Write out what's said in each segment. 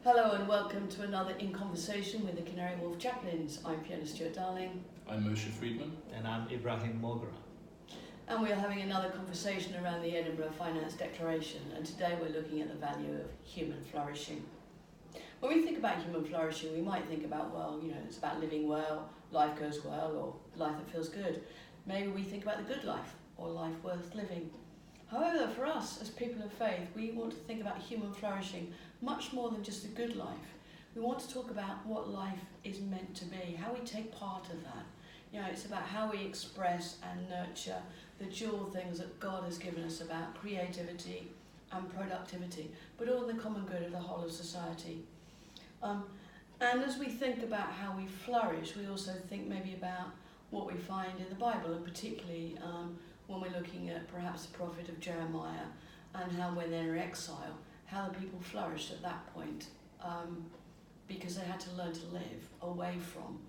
Hello and welcome to another In Conversation with the Canary Wharf chaplains. I'm Fiona Stewart-Darling. I'm Moshe Freedman. And I'm Ibrahim Mogra. And we're having another conversation around the Edinburgh Finance Declaration, and today we're looking at the value of human flourishing. When we think about human flourishing, we might think about, it's about living well, life goes well, or life that feels good. Maybe we think about the good life, or life worth living. However, for us, as people of faith, we want to think about human flourishing much more than just a good life. We want to talk about what life is meant to be, how we take part of that. It's about how we express and nurture the dual things that God has given us about creativity and productivity, but all in the common good of the whole of society. And as we think about how we flourish, we also think maybe about what we find in the Bible, and particularly when we're looking at perhaps the prophet of Jeremiah and how when they're in exile, how the people flourished at that point because they had to learn to live away from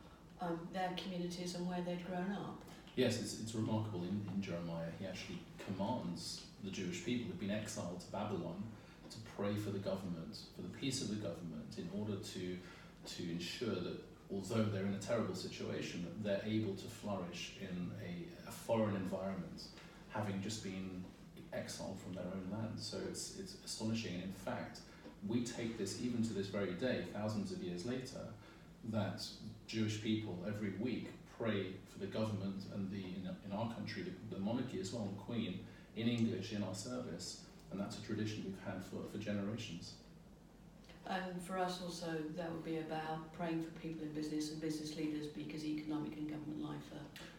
their communities and where they'd grown up. Yes, it's remarkable. In Jeremiah, he actually commands the Jewish people who've been exiled to Babylon to pray for the government, for the peace of the government, in order to ensure that although they're in a terrible situation, that they're able to flourish in a foreign environment, having just been exiled from their own land. So it's astonishing. And in fact, we take this even to this very day, thousands of years later, that Jewish people every week pray for the government and in our country, the monarchy as well, the Queen, in English, in our service. And that's a tradition we've had for generations. And for us also, that would be about praying for people in business and business leaders, because economic and government life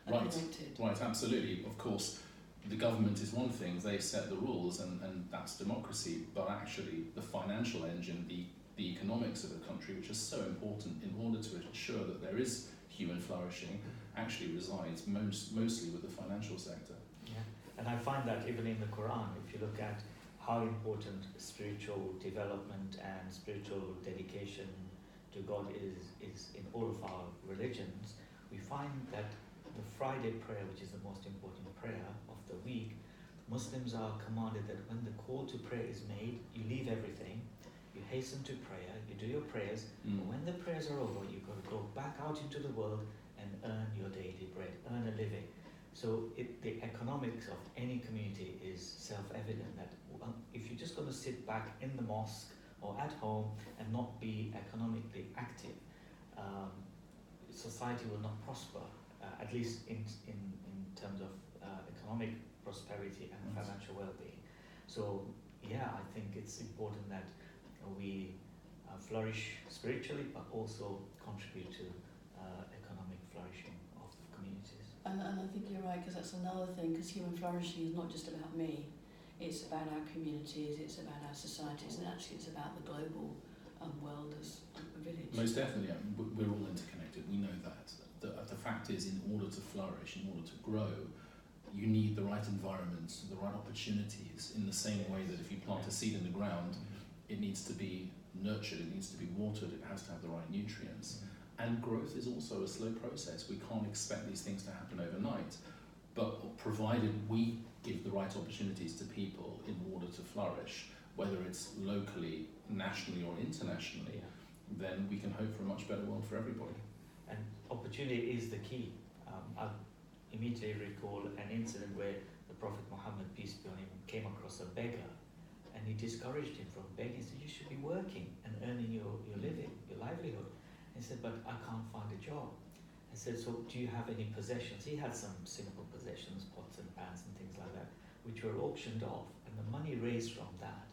are connected. Right, absolutely. Of course, the government is one thing, they set the rules and that's democracy, but actually the financial engine, the economics of a country, which is so important in order to ensure that there is human flourishing, actually resides mostly with the financial sector. Yeah, and I find that even in the Quran, if you look at how important spiritual development and spiritual dedication to God is in all of our religions, we find that the Friday prayer, which is the most important prayer of the week, Muslims are commanded that when the call to prayer is made, you leave everything, you hasten to prayer, you do your prayers, but when the prayers are over, you've got to go back out into the world and earn your daily bread, earn a living. So the economics of any community is self-evident that if you're just going to sit back in the mosque or at home and not be economically active, society will not prosper, at least in terms of economic prosperity and financial well-being. So yeah, I think it's important that we flourish spiritually, but also contribute to economic flourishing of communities. And I think you're right, because that's another thing, because human flourishing is not just about me, it's about our communities, it's about our societies, and actually it's about the global world as a village. Most definitely, we're all interconnected, we know that. The fact is, in order to flourish, in order to grow, you need the right environment, the right opportunities, in the same way that if you plant a seed in the ground, it needs to be nurtured, it needs to be watered, it has to have the right nutrients. And growth is also a slow process. We can't expect these things to happen overnight, but provided we give the right opportunities to people in order to flourish, whether it's locally, nationally or internationally, then we can hope for a much better world for everybody. And opportunity is the key. I immediately recall an incident where the Prophet Muhammad, peace be on him, came across a beggar and he discouraged him from begging. He said, you should be working and earning your living, your livelihood. He said, but I can't find a job. I said, so do you have any possessions? He had some simple possessions, pots and pans and things like that, which were auctioned off, and the money raised from that,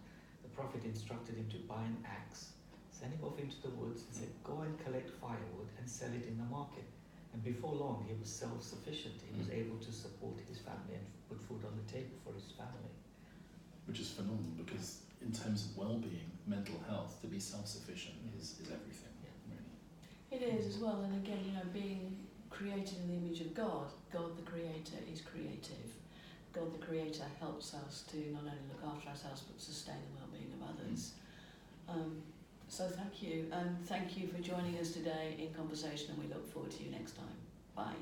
the Prophet instructed him to buy an axe, send him off into the woods and said, go and collect firewood and sell it in the market. And before long, he was self-sufficient. He was able to support his family and put food on the table for his family. Which is phenomenal, because in terms of well-being, mental health, to be self-sufficient is everything. It is as well, and again, being created in the image of God, God the Creator is creative. God the Creator helps us to not only look after ourselves, but sustain the well-being of others. So thank you, and thank you for joining us today in conversation, and we look forward to you next time. Bye.